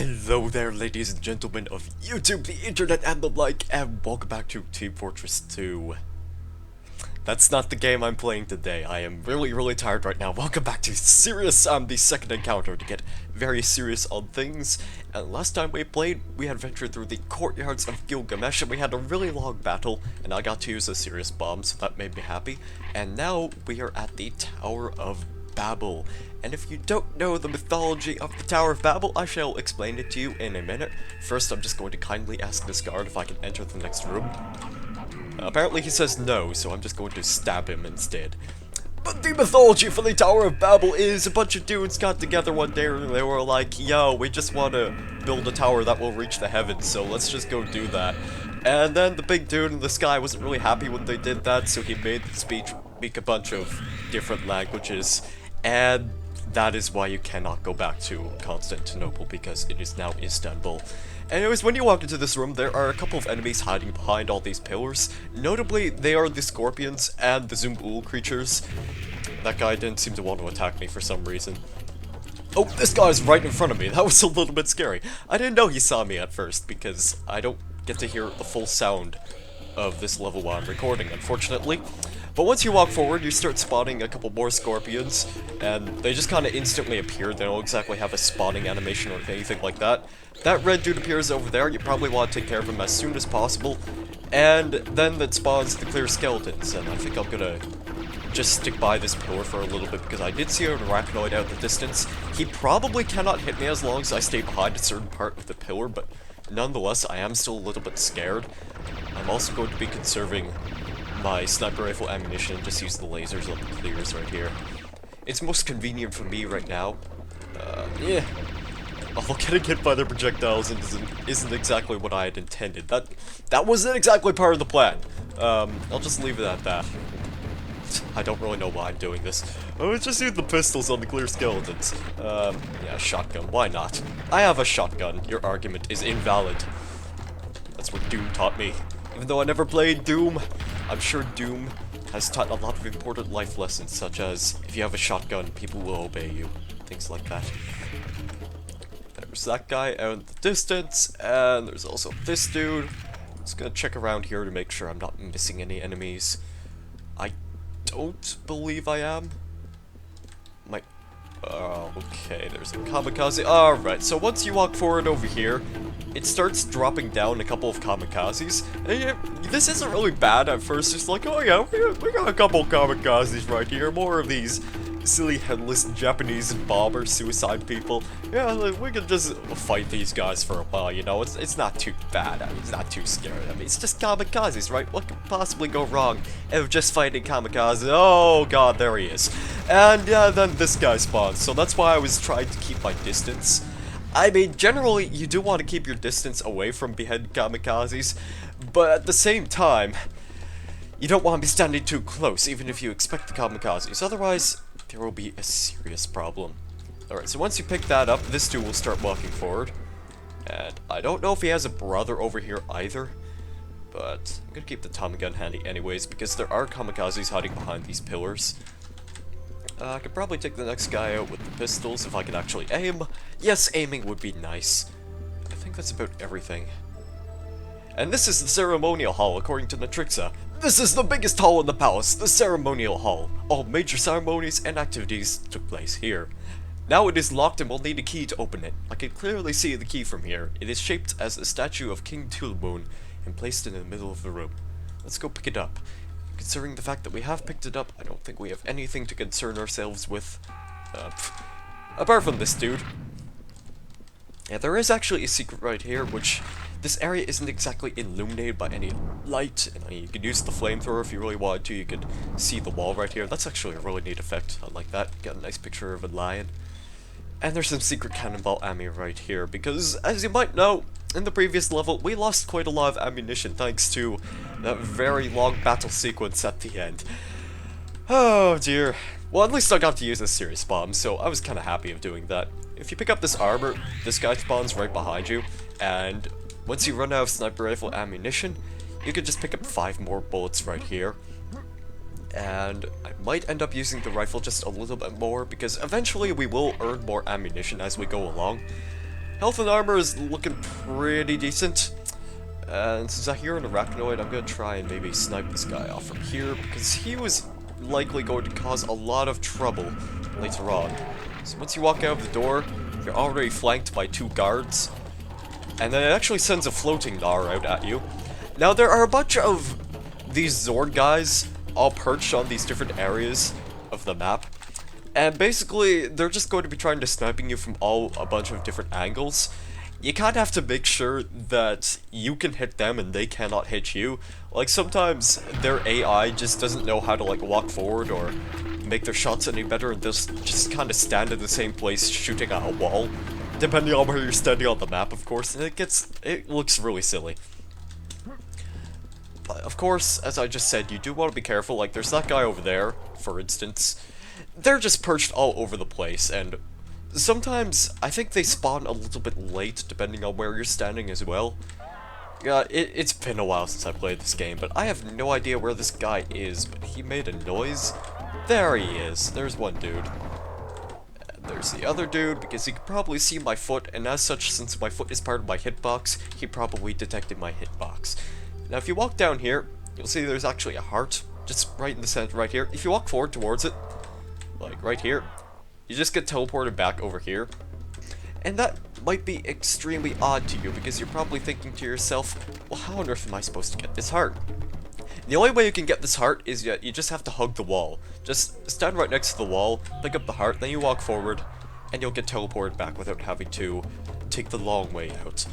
Hello there, ladies and gentlemen of YouTube, the internet, and the like, and welcome back to Team Fortress 2. That's not the game I'm playing today. I am really tired right now. Welcome back to Serious, the second encounter to get very serious on things. And last time we played, we had ventured through the courtyards of Gilgamesh, and we had a really long battle, and I got to use a serious bomb, so that made me happy. And now we are at the Tower of Babel. And if you don't know the mythology of the Tower of Babel, I shall explain it to you in a minute. First, I'm just going to kindly ask this guard if I can enter the next room. Apparently he says no, so I'm just going to stab him instead. But the mythology for the Tower of Babel is a bunch of dudes got together one day and they were like, yo, we just want to build a tower that will reach the heavens, so let's just go do that. And then the big dude in the sky wasn't really happy when they did that, so he made the speech speak a bunch of different languages. And that is why you cannot go back to Constantinople, because it is now Istanbul. Anyways, when you walk into this room, there are a couple of enemies hiding behind all these pillars. Notably, they are the scorpions and the Zumb'ul creatures. That guy didn't seem to want to attack me for some reason. Oh, this guy's right in front of me. That was a little bit scary. I didn't know he saw me at first, because I don't get to hear the full sound of this level while I'm recording, unfortunately. But once you walk forward, you start spotting a couple more scorpions, and they just kind of instantly appear. They don't exactly have a spawning animation or anything like that. That red dude appears over there. You probably want to take care of him as soon as possible. And then that spawns the clear skeletons, and I think I'm gonna just stick by this pillar for a little bit, because I did see an arachnoid out in the distance. He probably cannot hit me as long as I stay behind a certain part of the pillar, but nonetheless, I am still a little bit scared. I'm also going to be conserving my sniper rifle ammunition and just use the lasers on the clears right here. It's most convenient for me right now. Yeah. Although getting hit by their projectiles isn't exactly what I had intended. That wasn't exactly part of the plan. I'll just leave it at that. I don't really know why I'm doing this. I was just use the pistols on the clear skeletons. Yeah, shotgun, why not? I have a shotgun. Your argument is invalid. That's what Doom taught me. Even though I never played Doom, I'm sure Doom has taught a lot of important life lessons, such as, if you have a shotgun, people will obey you. Things like that. There's that guy out in the distance, and there's also this dude. I'm just gonna check around here to make sure I'm not missing any enemies. I don't believe I am. Okay, there's a kamikaze. Alright, so once you walk forward over here, it starts dropping down a couple of kamikazes. And this isn't really bad at first, just like, oh yeah, we got a couple kamikazes right here, more of these silly headless Japanese bomber suicide people. Yeah, like, we can just fight these guys for a while, you know, it's not too bad, I mean, it's not too scary, I mean, it's just kamikazes, right? What could possibly go wrong if just fighting kamikazes? Oh god, there he is. And yeah, then this guy spawns, so that's why I was trying to keep my distance. I mean, generally, you do want to keep your distance away from beheaded kamikazes, but at the same time, you don't want to be standing too close, even if you expect the kamikazes, otherwise there will be a serious problem. Alright, so once you pick that up, this dude will start walking forward. And I don't know if he has a brother over here either, but I'm gonna keep the Tommy gun handy anyways, because there are kamikazes hiding behind these pillars. I could probably take the next guy out with the pistols if I could actually aim. Yes, aiming would be nice. I think that's about everything. And this is the ceremonial hall, according to Natrixa. This is the biggest hall in the palace, the ceremonial hall. All major ceremonies and activities took place here. Now it is locked and we'll need a key to open it. I can clearly see the key from here. It is shaped as a statue of King Tulmoon and placed in the middle of the room. Let's go pick it up. Considering the fact that we have picked it up, I don't think we have anything to concern ourselves with. Apart from this dude. Yeah, there is actually a secret right here, which this area isn't exactly illuminated by any light. And you could use the flamethrower if you really wanted to. You could see the wall right here. That's actually a really neat effect. I like that. Got a nice picture of a lion. And there's some secret cannonball ammo right here, because as you might know, in the previous level, we lost quite a lot of ammunition thanks to that very long battle sequence at the end. Oh dear. Well, at least I got to use a serious bomb, so I was kind of happy of doing that. If you pick up this armor, this guy spawns right behind you, and once you run out of sniper rifle ammunition, you can just pick up 5 more bullets right here. And I might end up using the rifle just a little bit more, because eventually we will earn more ammunition as we go along. Health and armor is looking pretty decent. And since I hear an arachnoid, I'm gonna try and maybe snipe this guy off from here, because he was likely going to cause a lot of trouble later on. So once you walk out of the door, you're already flanked by 2 guards. And then it actually sends a floating Gnar out at you. Now there are a bunch of these Zord guys all perched on these different areas of the map. And basically, they're just going to be trying to sniping you from a bunch of different angles. You kind of have to make sure that you can hit them and they cannot hit you. Like, sometimes their AI just doesn't know how to, like, walk forward or make their shots any better, and they'll just kind of stand in the same place shooting at a wall. Depending on where you're standing on the map, of course, and it looks really silly. But, of course, as I just said, you do want to be careful. Like, there's that guy over there, for instance. They're just perched all over the place, and sometimes I think they spawn a little bit late, depending on where you're standing as well. Yeah, it's been a while since I played this game, but I have no idea where this guy is, but he made a noise. There he is. There's one dude. And there's the other dude, because he could probably see my foot, and as such, since my foot is part of my hitbox, he probably detected my hitbox. Now, if you walk down here, you'll see there's actually a heart, just right in the center right here. If you walk forward towards it, like right here, you just get teleported back over here. And that might be extremely odd to you, because you're probably thinking to yourself, well, how on earth am I supposed to get this heart? The only way you can get this heart is that you just have to hug the wall. Just stand right next to the wall, pick up the heart, then you walk forward, and you'll get teleported back without having to take the long way out.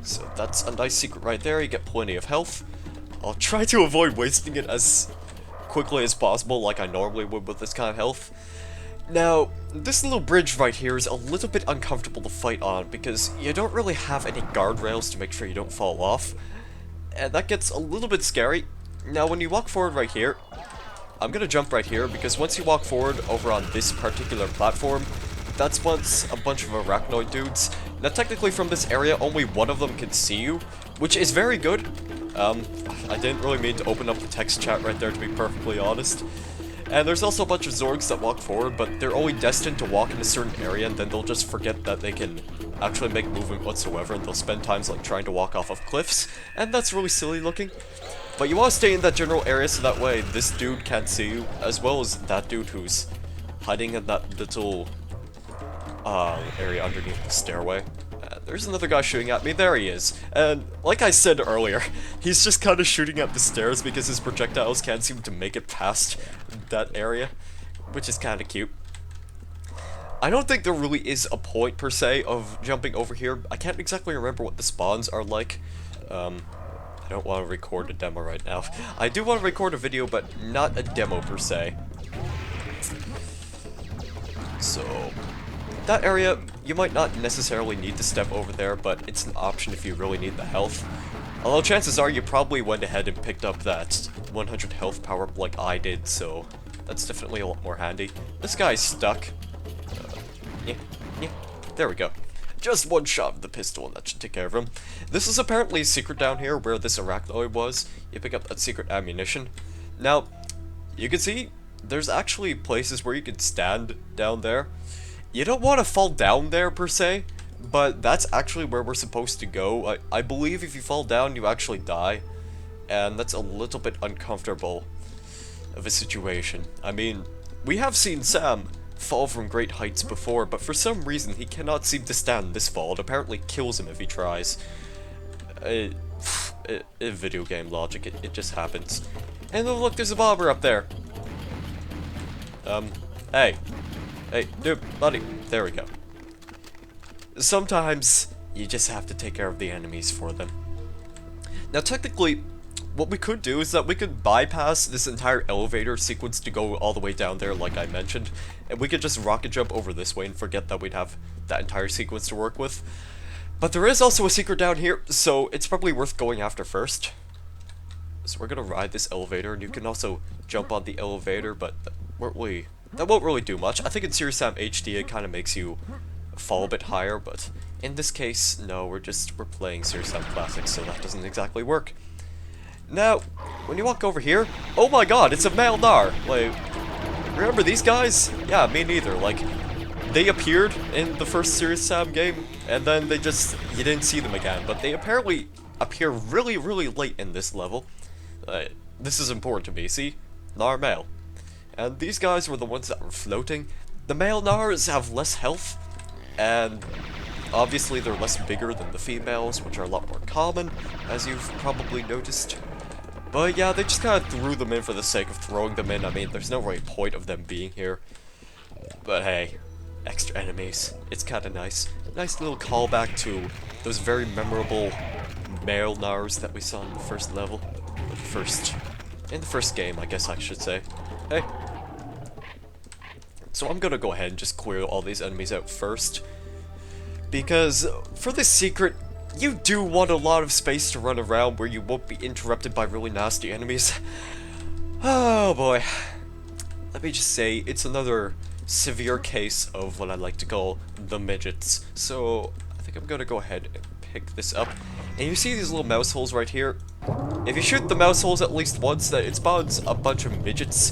So that's a nice secret right there. You get plenty of health. I'll try to avoid wasting it as quickly as possible, like I normally would with this kind of health. Now, this little bridge right here is a little bit uncomfortable to fight on, because you don't really have any guardrails to make sure you don't fall off. And that gets a little bit scary. Now, when you walk forward right here, I'm gonna jump right here, because once you walk forward over on this particular platform, that's once a bunch of arachnoid dudes. Now, technically from this area, only one of them can see you, which is very good. I didn't really mean to open up the text chat right there, to be perfectly honest. And there's also a bunch of Zorgs that walk forward, but they're only destined to walk in a certain area, and then they'll just forget that they can actually make movement whatsoever, and they'll spend times like trying to walk off of cliffs, and that's really silly looking. But you want to stay in that general area so that way this dude can't see you, as well as that dude who's hiding in that little area underneath the stairway. There's another guy shooting at me. There he is. And like I said earlier, he's just kind of shooting at the stairs because his projectiles can't seem to make it past that area, which is kind of cute. I don't think there really is a point per se of jumping over here. I can't exactly remember what the spawns are like. I don't want to record a demo right now. I do want to record a video, but not a demo per se. So that area, you might not necessarily need to step over there, but it's an option if you really need the health. Although chances are you probably went ahead and picked up that 100 health power up like I did, so that's definitely a lot more handy. This guy's stuck. Yeah. There we go. Just one shot with the pistol and that should take care of him. This is apparently a secret down here where this arachnoid was. You pick up that secret ammunition. Now, you can see there's actually places where you can stand down there. You don't want to fall down there per se, but that's actually where we're supposed to go. I believe if you fall down, you actually die, and that's a little bit uncomfortable of a situation. I mean, we have seen Sam fall from great heights before, but for some reason he cannot seem to stand this fall. It apparently kills him if he tries. Video game logic, it just happens. And oh, look, there's a bobber up there. Hey. Hey, dude, buddy. There we go. Sometimes you just have to take care of the enemies for them. Now, technically, what we could do is that we could bypass this entire elevator sequence to go all the way down there, like I mentioned, and we could just rocket jump over this way and forget that we'd have that entire sequence to work with. But there is also a secret down here, so it's probably worth going after first. So we're gonna ride this elevator, and you can also jump on the elevator, but that won't really do much. I think in Serious Sam HD it kind of makes you fall a bit higher, but in this case, no, we're playing Serious Sam Classic, so that doesn't exactly work. Now, when you walk over here, oh my god, it's a male Gnar! Like, remember these guys? Yeah, me neither. Like, they appeared in the first Serious Sam game, and then you didn't see them again, but they apparently appear really, really late in this level. This is important to me, see? Nar male. And these guys were the ones that were floating. The male Nars have less health, and obviously they're less bigger than the females, which are a lot more common, as you've probably noticed. But yeah, they just kind of threw them in for the sake of throwing them in. I mean, there's no real point of them being here. But hey, extra enemies. It's kind of nice. Nice little callback to those very memorable male Nars that we saw in the first level. In the first game, I guess I should say. Hey. So I'm gonna go ahead and just clear all these enemies out first. Because for this secret, you do want a lot of space to run around where you won't be interrupted by really nasty enemies. Oh boy. Let me just say, it's another severe case of what I like to call the midgets. So I think I'm gonna go ahead and pick this up. And you see these little mouse holes right here? If you shoot the mouse holes at least once, that it spawns a bunch of midgets.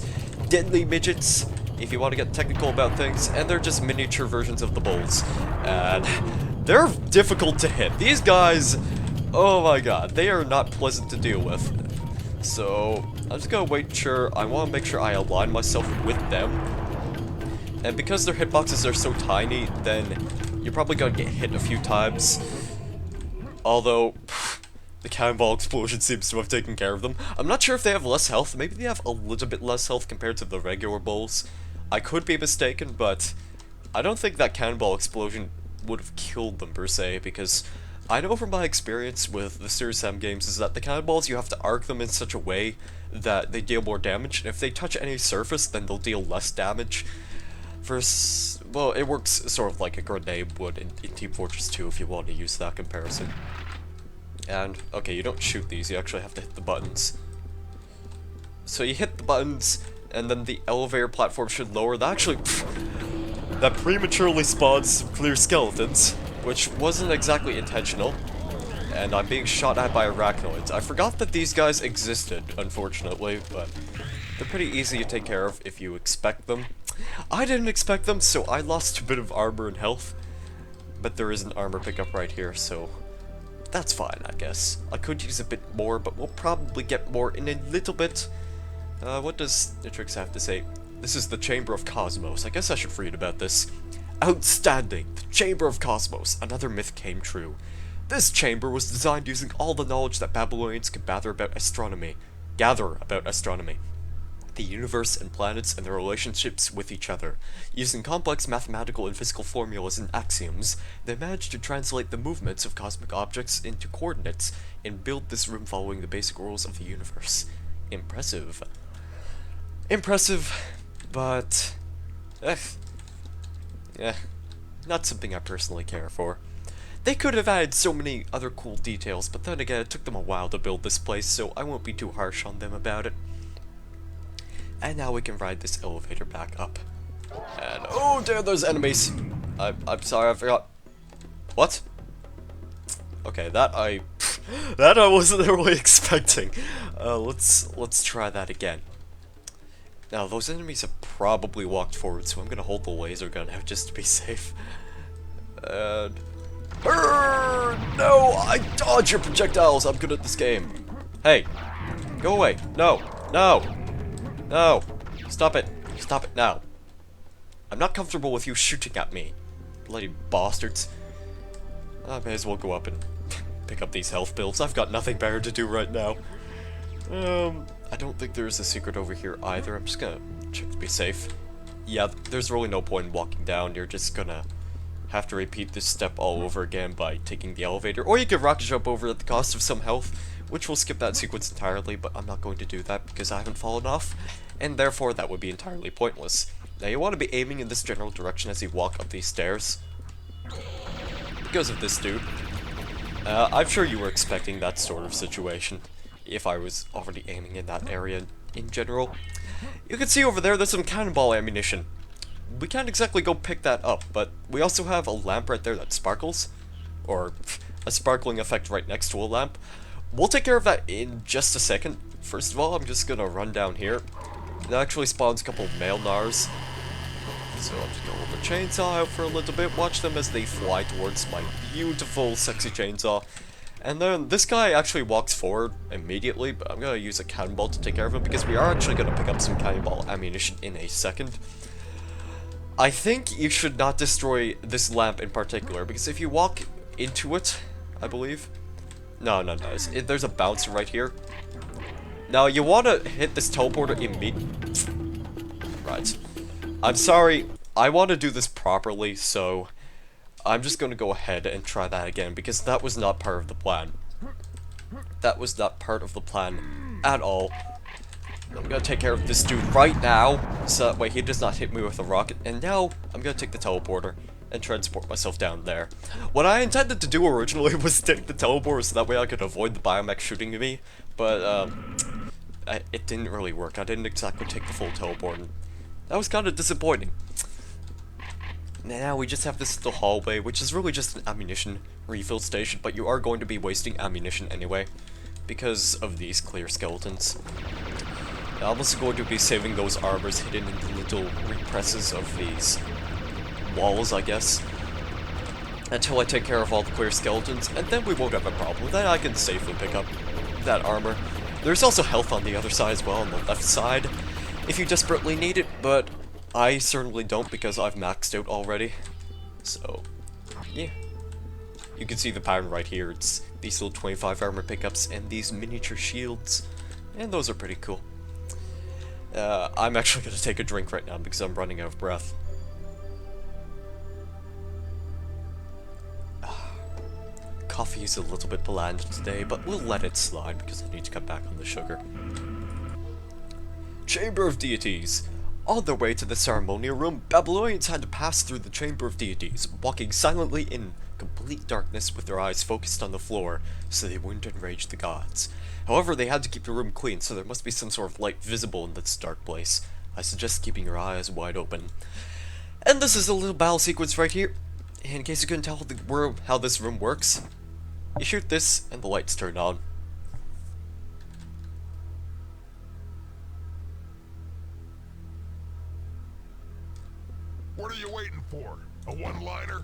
Deadly midgets, if you want to get technical about things, and they're just miniature versions of the bulls. And they're difficult to hit. These guys, oh my god, they are not pleasant to deal with. So I'm just gonna I want to make sure I align myself with them. And because their hitboxes are so tiny, then you're probably gonna get hit a few times. Although, the cannonball explosion seems to have taken care of them. I'm not sure if they have less health. Maybe they have a little bit less health compared to the regular bulls. I could be mistaken, but I don't think that cannonball explosion would have killed them per se, because I know from my experience with the Serious Sam games is that the cannonballs, you have to arc them in such a way that they deal more damage, and if they touch any surface, then they'll deal less damage. Well, it works sort of like a grenade would in Team Fortress 2 if you want to use that comparison. And, okay, you don't shoot these, you actually have to hit the buttons. So you hit the buttons, and then the elevator platform should lower. That prematurely spawns some clear skeletons, which wasn't exactly intentional. And I'm being shot at by arachnoids. I forgot that these guys existed, unfortunately, but they're pretty easy to take care of if you expect them. I didn't expect them, so I lost a bit of armor and health. But there is an armor pickup right here, so that's fine, I guess. I could use a bit more, but we'll probably get more in a little bit. What does Nitrix have to say? This is the Chamber of Cosmos. I guess I should read about this. Outstanding! The Chamber of Cosmos. Another myth came true. This chamber was designed using all the knowledge that Babylonians could gather about astronomy. The universe and planets and their relationships with each other. Using complex mathematical and physical formulas and axioms, they managed to translate the movements of cosmic objects into coordinates and build this room following the basic rules of the universe. Impressive. Impressive, but not something I personally care for. They could have added so many other cool details, but then again, it took them a while to build this place, so I won't be too harsh on them about it. And now we can ride this elevator back up. And oh dear, there's enemies. I'm sorry, I forgot. What? Okay, that I wasn't really expecting. Let's try that again. Now those enemies have probably walked forward, so I'm gonna hold the laser gun out just to be safe. And no, I dodge your projectiles. I'm good at this game. Hey, go away. No. No! Stop it! Stop it now! I'm not comfortable with you shooting at me. Bloody bastards. I may as well go up and pick up these health pills. I've got nothing better to do right now. I don't think there's a secret over here either. I'm just gonna check to be safe. Yeah, there's really no point in walking down. You're just gonna have to repeat this step all over again by taking the elevator. Or you can rocket jump over at the cost of some health, which will skip that sequence entirely, but I'm not going to do that because I haven't fallen off, and therefore that would be entirely pointless. Now you want to be aiming in this general direction as you walk up these stairs. Because of this dude. I'm sure you were expecting that sort of situation, if I was already aiming in that area in general. You can see over there, there's some cannonball ammunition. We can't exactly go pick that up, but we also have a lamp right there that sparkles, or a sparkling effect right next to a lamp. We'll take care of that in just a second. First of all, I'm just gonna run down here. It actually spawns a couple of male Nars. So I'm just gonna hold the chainsaw out for a little bit, watch them as they fly towards my beautiful, sexy chainsaw. And then this guy actually walks forward immediately, but I'm gonna use a cannonball to take care of him because we are actually gonna pick up some cannonball ammunition in a second. I think you should not destroy this lamp in particular, because if you walk into it, I believe... No, there's a bouncer right here. Now, you want to hit this teleporter immediately. Right. I'm sorry, I want to do this properly, so I'm just going to go ahead and try that again, because that was not part of the plan. That was not part of the plan at all. I'm gonna take care of this dude right now, so that way he does not hit me with a rocket, and now I'm gonna take the teleporter and transport myself down there. What I intended to do originally was take the teleporter so that way I could avoid the biomech shooting me, but it didn't really work. I didn't exactly take the full teleport, and that was kind of disappointing. Now we just have this little hallway, which is really just an ammunition refill station, but you are going to be wasting ammunition anyway, because of these clear skeletons. I'm also going to be saving those armors hidden in the little represses of these walls, I guess, until I take care of all the clear skeletons, and then we won't have a problem. Then I can safely pick up that armor. There's also health on the other side as well, on the left side, if you desperately need it, but I certainly don't because I've maxed out already. So, yeah. You can see the pattern right here. It's these little 25 armor pickups and these miniature shields, and those are pretty cool. I'm actually going to take a drink right now because I'm running out of breath. Coffee is a little bit bland today, but we'll let it slide because I need to cut back on the sugar. Chamber of Deities. On their way to the ceremonial room, Babylonians had to pass through the Chamber of Deities, walking silently in complete darkness with their eyes focused on the floor, so they wouldn't enrage the gods. However, they had to keep the room clean, so there must be some sort of light visible in this dark place. I suggest keeping your eyes wide open. And this is a little battle sequence right here. In case you couldn't tell how this room works, you shoot this and the lights turn on. What are you waiting for? A one-liner?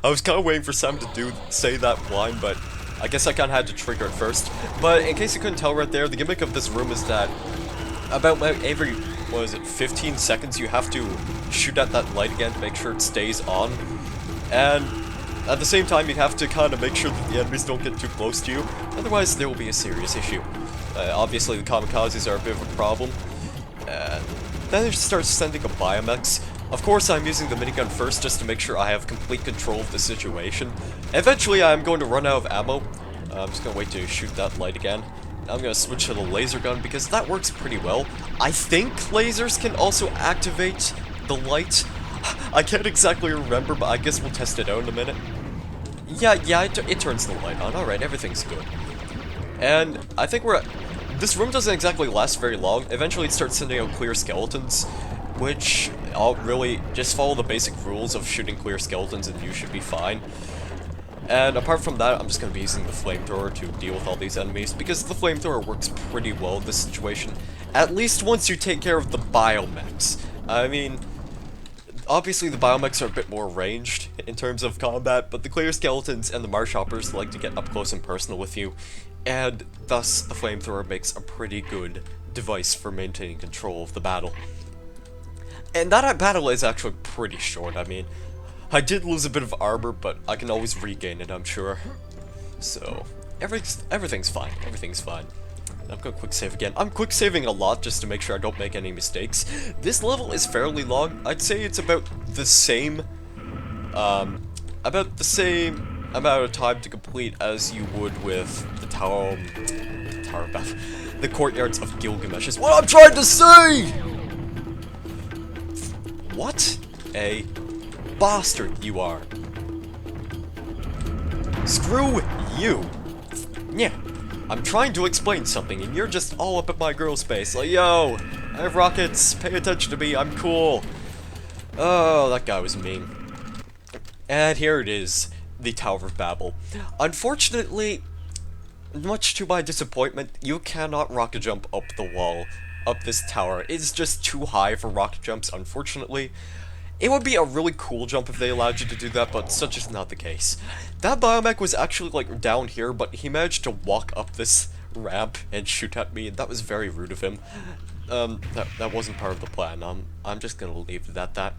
I was kind of waiting for Sam to say that line, but I guess I kind of had to trigger it first. But in case you couldn't tell right there, the gimmick of this room is that about every, 15 seconds you have to shoot at that light again to make sure it stays on. And at the same time, you have to kind of make sure that the enemies don't get too close to you, otherwise there will be a serious issue. Obviously, the kamikazes are a bit of a problem. Then it starts sending a biomechs. Of course, I'm using the minigun first just to make sure I have complete control of the situation. Eventually, I'm going to run out of ammo. I'm just going to wait to shoot that light again. I'm going to switch to the laser gun because that works pretty well. I think lasers can also activate the light. I can't exactly remember, but I guess we'll test it out in a minute. Yeah, it turns the light on. Alright, everything's good. And I think this room doesn't exactly last very long. Eventually, it starts sending out clear skeletons, which I'll really just follow the basic rules of shooting clear skeletons and you should be fine. And apart from that, I'm just going to be using the flamethrower to deal with all these enemies, because the flamethrower works pretty well in this situation, at least once you take care of the biomechs. I mean, obviously the biomechs are a bit more ranged in terms of combat, but the clear skeletons and the marshhoppers like to get up close and personal with you, and thus the flamethrower makes a pretty good device for maintaining control of the battle. And that battle is actually pretty short. I mean, I did lose a bit of armor, but I can always regain it, I'm sure. So, everything's fine. Everything's fine. I'm gonna quick save again. I'm quick saving a lot just to make sure I don't make any mistakes. This level is fairly long. I'd say it's about the same amount of time to complete as you would with the Tower of Babel. The courtyards of Gilgamesh is what I'm trying to say! What a bastard you are. Screw you. Yeah, I'm trying to explain something and you're just all up at my girl space. Like, yo, I have rockets, pay attention to me, I'm cool. Oh, that guy was mean. And here it is, the Tower of Babel. Unfortunately, much to my disappointment, you cannot rocket jump up the wall, up this tower. It's just too high for rocket jumps, unfortunately. It would be a really cool jump if they allowed you to do that, but such is not the case. That biomech was actually, like, down here, but he managed to walk up this ramp and shoot at me, and that was very rude of him. That wasn't part of the plan. I'm just gonna leave it at that.